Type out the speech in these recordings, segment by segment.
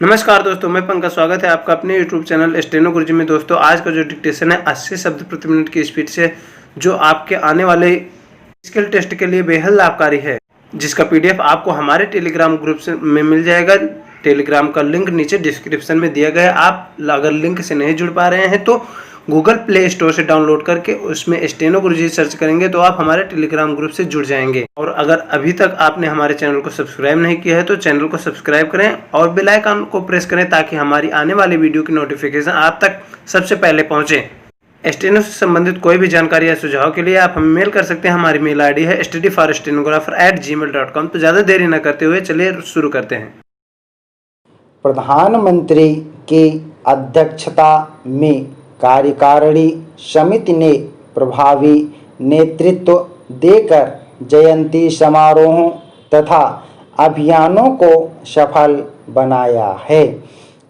नमस्कार दोस्तों, मैं पंकज। स्वागत है आपका अपने YouTube चैनल स्टेनो गुरुजी में। दोस्तों, आज का जो डिक्टेशन है 80 शब्द प्रति मिनट की स्पीड से, जो आपके आने वाले स्किल टेस्ट के लिए बेहद लाभकारी है, जिसका PDF आपको हमारे टेलीग्राम ग्रुप में मिल जाएगा। टेलीग्राम का लिंक नीचे डिस्क्रिप्शन में दिया गया है। आप अगर लिंक से नहीं जुड़ पा रहे हैं तो गूगल प्ले स्टोर से डाउनलोड करके उसमें स्टेनो गुरुजी सर्च करेंगे तो आप हमारे टेलीग्राम ग्रुप से जुड़ जाएंगे। और अगर अभी तक आपने हमारे चैनल को सब्सक्राइब नहीं किया है तो चैनल को सब्सक्राइब करें और बेल आइकन को प्रेस करें ताकि हमारी आने वाली वीडियो की नोटिफिकेशन आप तक सबसे पहले पहुंचे। स्टेनो से संबंधित कोई भी जानकारी या सुझाव के लिए आप हमें मेल कर सकते हैं। हमारी मेल ID है studyforstenographer@gmail.com। तो ज़्यादा देरी न करते हुए चलिए शुरू करते हैं। प्रधानमंत्री की अध्यक्षता में कार्यकारिणी समिति ने प्रभावी नेतृत्व देकर जयंती समारोहों तथा अभियानों को सफल बनाया है।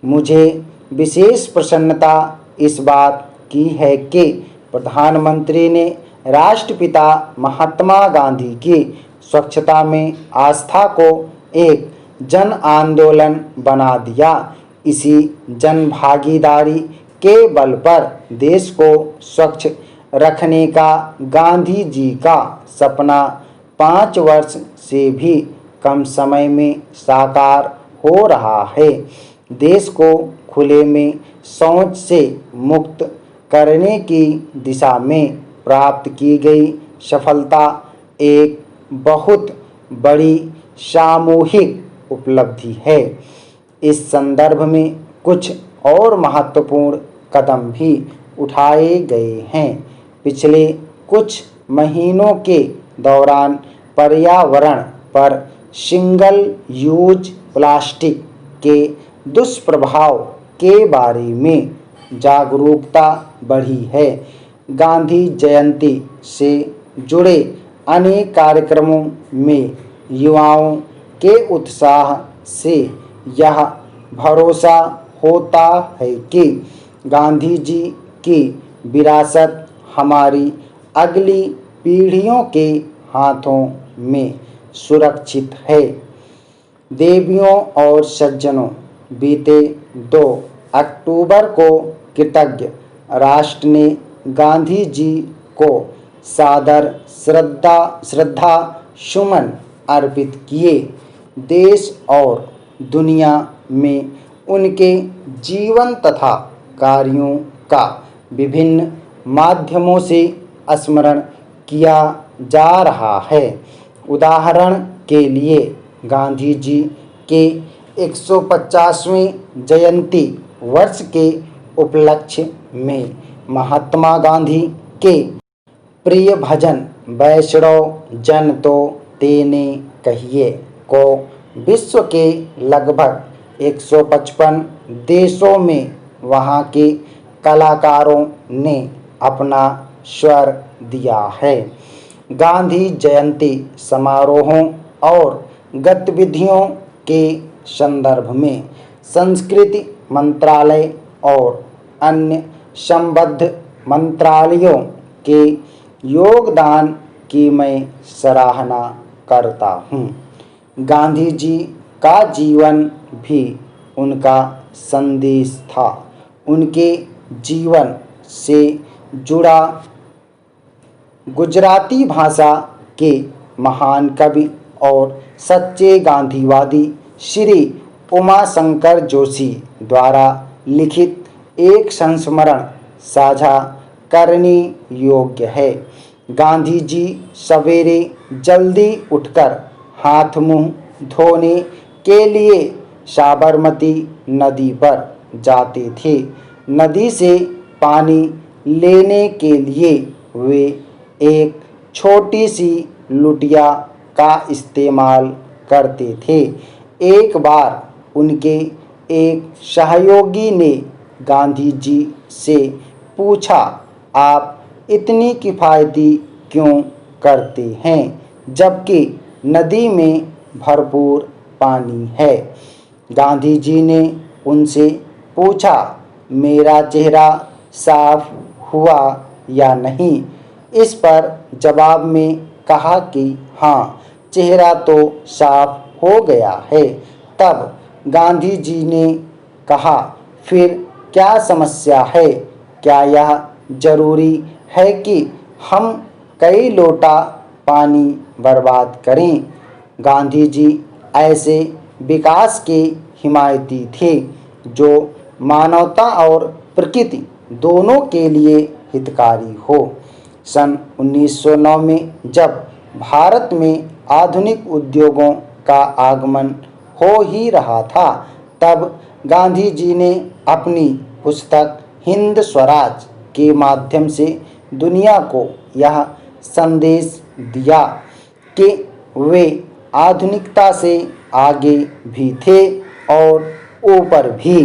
मुझे विशेष प्रसन्नता इस बात की है कि प्रधानमंत्री ने राष्ट्रपिता महात्मा गांधी की स्वच्छता में आस्था को एक जन आंदोलन बना दिया। इसी जन भागीदारी के बल पर देश को स्वच्छ रखने का गांधी जी का सपना 5 वर्ष से भी कम समय में साकार हो रहा है। देश को खुले में शौच से मुक्त करने की दिशा में प्राप्त की गई सफलता एक बहुत बड़ी सामूहिक उपलब्धि है। इस संदर्भ में कुछ और महत्वपूर्ण कदम भी उठाए गए हैं। पिछले कुछ महीनों के दौरान पर्यावरण पर सिंगल यूज प्लास्टिक के दुष्प्रभाव के बारे में जागरूकता बढ़ी है। गांधी जयंती से जुड़े अनेक कार्यक्रमों में युवाओं के उत्साह से यह भरोसा होता है कि गांधी जी की विरासत हमारी अगली पीढ़ियों के हाथों में सुरक्षित है। देवियों और सज्जनों, बीते 2 अक्टूबर को कृतज्ञ राष्ट्र ने गांधी जी को सादर श्रद्धा सुमन अर्पित किए। देश और दुनिया में उनके जीवन तथा कार्यों का विभिन्न माध्यमों से स्मरण किया जा रहा है। उदाहरण के लिए गांधी जी के 150वें जयंती वर्ष के उपलक्ष्य में महात्मा गांधी के प्रिय भजन वैष्णव जन तो तेने कहिए को विश्व के लगभग 155 देशों में वहाँ के कलाकारों ने अपना स्वर दिया है। गांधी जयंती समारोहों और गतिविधियों के संदर्भ में संस्कृति मंत्रालय और अन्य संबद्ध मंत्रालयों के योगदान की मैं सराहना करता हूँ। गांधी जी का जीवन भी उनका संदेश था। उनके जीवन से जुड़ा गुजराती भाषा के महान कवि और सच्चे गांधीवादी श्री उमाशंकर जोशी द्वारा लिखित एक संस्मरण साझा करने योग्य है। गांधी जी सवेरे जल्दी उठकर हाथ मुंह धोने के लिए साबरमती नदी पर जाते थे। नदी से पानी लेने के लिए वे एक छोटी सी लुटिया का इस्तेमाल करते थे। एक बार उनके एक सहयोगी ने गांधी जी से पूछा, आप इतनी किफ़ायती क्यों करते हैं जबकि नदी में भरपूर पानी है? गांधी जी ने उनसे पूछा, मेरा चेहरा साफ हुआ या नहीं? इस पर जवाब में कहा कि हाँ, चेहरा तो साफ हो गया है। तब गांधी जी ने कहा, फिर क्या समस्या है? क्या यह जरूरी है कि हम कई लोटा पानी बर्बाद करें? गांधी जी ऐसे विकास के हिमायती थे जो मानवता और प्रकृति दोनों के लिए हितकारी हो। सन 1909 में जब भारत में आधुनिक उद्योगों का आगमन हो ही रहा था, तब गांधी जी ने अपनी पुस्तक हिंद स्वराज के माध्यम से दुनिया को यह संदेश दिया कि वे आधुनिकता से आगे भी थे और ऊपर भी।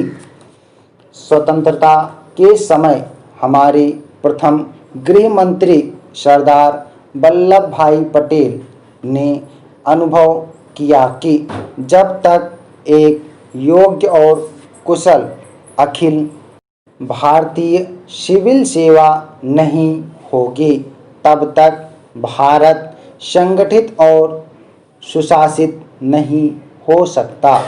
स्वतंत्रता के समय हमारे प्रथम गृह मंत्री सरदार वल्लभ भाई पटेल ने अनुभव किया कि जब तक एक योग्य और कुशल अखिल भारतीय सिविल सेवा नहीं होगी, तब तक भारत संगठित और सुशासित नहीं हो सकता।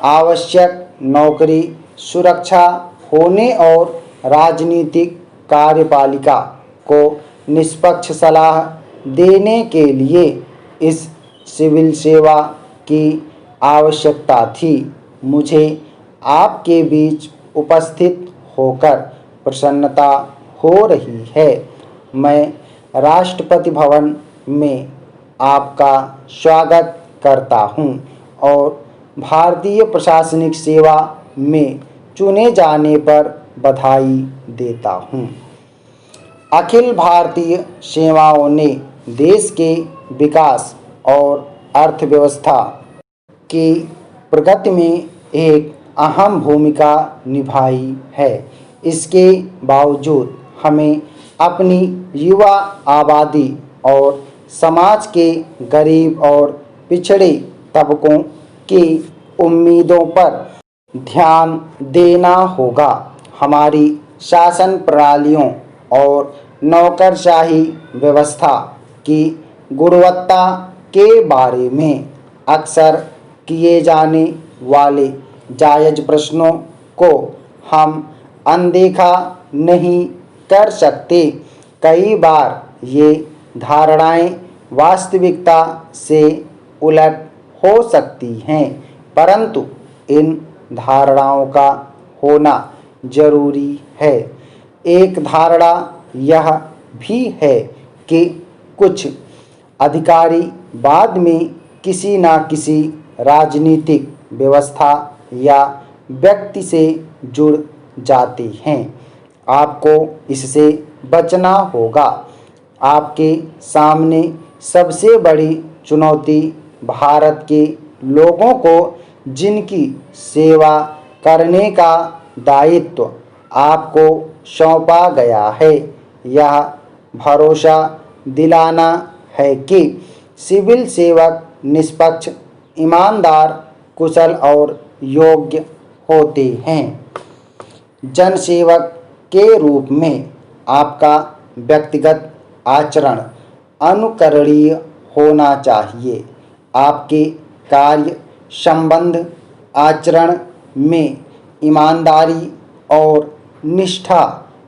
आवश्यक नौकरी, सुरक्षा होने और राजनीतिक कार्यपालिका को निष्पक्ष सलाह देने के लिए इस सिविल सेवा की आवश्यकता थी। मुझे आपके बीच उपस्थित होकर प्रसन्नता हो रही है। मैं राष्ट्रपति भवन में आपका स्वागत करता हूं और भारतीय प्रशासनिक सेवा में चुने जाने पर बधाई देता हूं। अखिल भारतीय सेवाओं ने देश के विकास और अर्थव्यवस्था की प्रगति में एक अहम भूमिका निभाई है। इसके बावजूद हमें अपनी युवा आबादी और समाज के गरीब और पिछड़े तबकों की उम्मीदों पर ध्यान देना होगा। हमारी शासन प्रणालियों और नौकरशाही व्यवस्था की गुणवत्ता के बारे में अक्सर किए जाने वाले जायज़ प्रश्नों को हम अनदेखा नहीं कर सकते। कई बार ये धारणाएं वास्तविकता से उलट हो सकती हैं, परंतु इन धारणाओं का होना जरूरी है। एक धारणा यह भी है कि कुछ अधिकारी बाद में किसी न किसी राजनीतिक व्यवस्था या व्यक्ति से जुड़ जाते हैं। आपको इससे बचना होगा। आपके सामने सबसे बड़ी चुनौती भारत के लोगों को जिनकी सेवा करने का दायित्व आपको सौंपा गया है, यह भरोसा दिलाना है कि सिविल सेवक निष्पक्ष, ईमानदार, कुशल और योग्य होते हैं। जनसेवक के रूप में आपका व्यक्तिगत आचरण अनुकरणीय होना चाहिए। आपके कार्य संबंध आचरण में ईमानदारी और निष्ठा,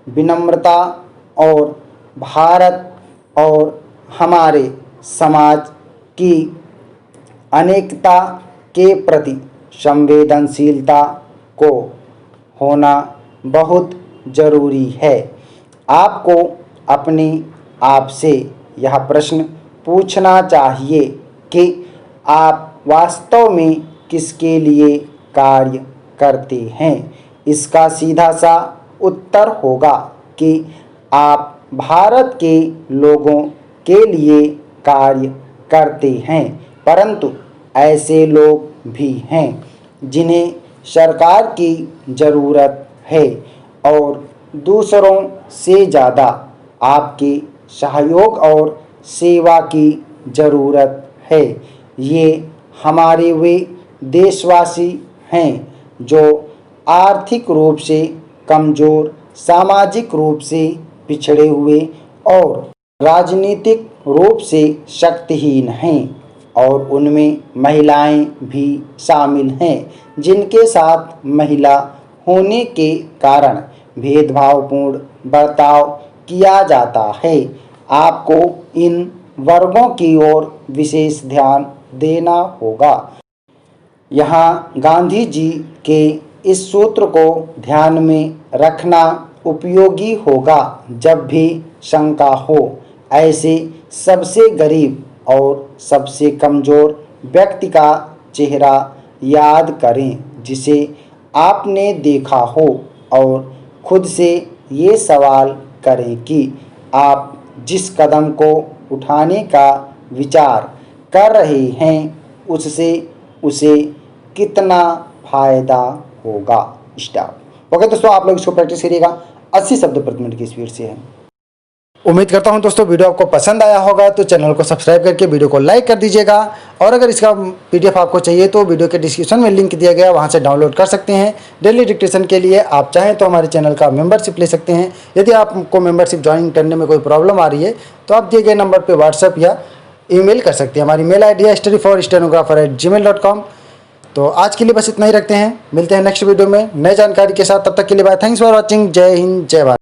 विनम्रता और भारत और हमारे समाज की अनेकता के प्रति संवेदनशीलता को होना बहुत ज़रूरी है। आपको अपने आप से यह प्रश्न पूछना चाहिए कि आप वास्तव में किसके लिए कार्य करते हैं। इसका सीधा सा उत्तर होगा कि आप भारत के लोगों के लिए कार्य करते हैं, परंतु ऐसे लोग भी हैं जिन्हें सरकार की ज़रूरत है और दूसरों से ज़्यादा आपके सहयोग और सेवा की ज़रूरत है। ये हमारे वे देशवासी हैं जो आर्थिक रूप से कमज़ोर, सामाजिक रूप से पिछड़े हुए और राजनीतिक रूप से शक्तिहीन हैं और उनमें महिलाएं भी शामिल हैं, जिनके साथ महिला होने के कारण भेदभावपूर्ण बर्ताव किया जाता है। आपको इन वर्गों की ओर विशेष ध्यान देना होगा। यहाँ गांधी जी के इस सूत्र को ध्यान में रखना उपयोगी होगा जब भी शंका हो। ऐसे सबसे गरीब और सबसे कमज़ोर व्यक्ति का चेहरा याद करें जिसे आपने देखा हो और खुद से ये सवाल करें कि आप जिस कदम को उठाने का विचार कर रहे हैं उससे उसे कितना फ़ायदा होगा। स्टॉप। ओके दोस्तों, आप लोग इसको प्रैक्टिस करिएगा। 80 शब्द प्रति मिनट की स्पीड से है। उम्मीद करता हूं दोस्तों वीडियो आपको पसंद आया होगा, तो चैनल को सब्सक्राइब करके वीडियो को लाइक कर दीजिएगा। और अगर इसका PDF आपको चाहिए तो वीडियो के डिस्क्रिप्शन में लिंक दिया गया है, वहां से डाउनलोड कर सकते हैं। डेली डिक्टेशन के लिए आप चाहें तो हमारे चैनल का मेंबरशिप ले सकते हैं। यदि आपको मेंबरशिप ज्वाइन करने में कोई प्रॉब्लम आ रही है तो आप दिए गए नंबर पर व्हाट्सएप या ईमेल कर सकते हैं। हमारी मेल ID है studyforstenographer@gmail.com। तो आज के लिए बस इतना ही रखते हैं। मिलते हैं नेक्स्ट वीडियो में नई जानकारी के साथ। तब तक के लिए बाय। Thanks for watching. जय हिंद, जय भारत।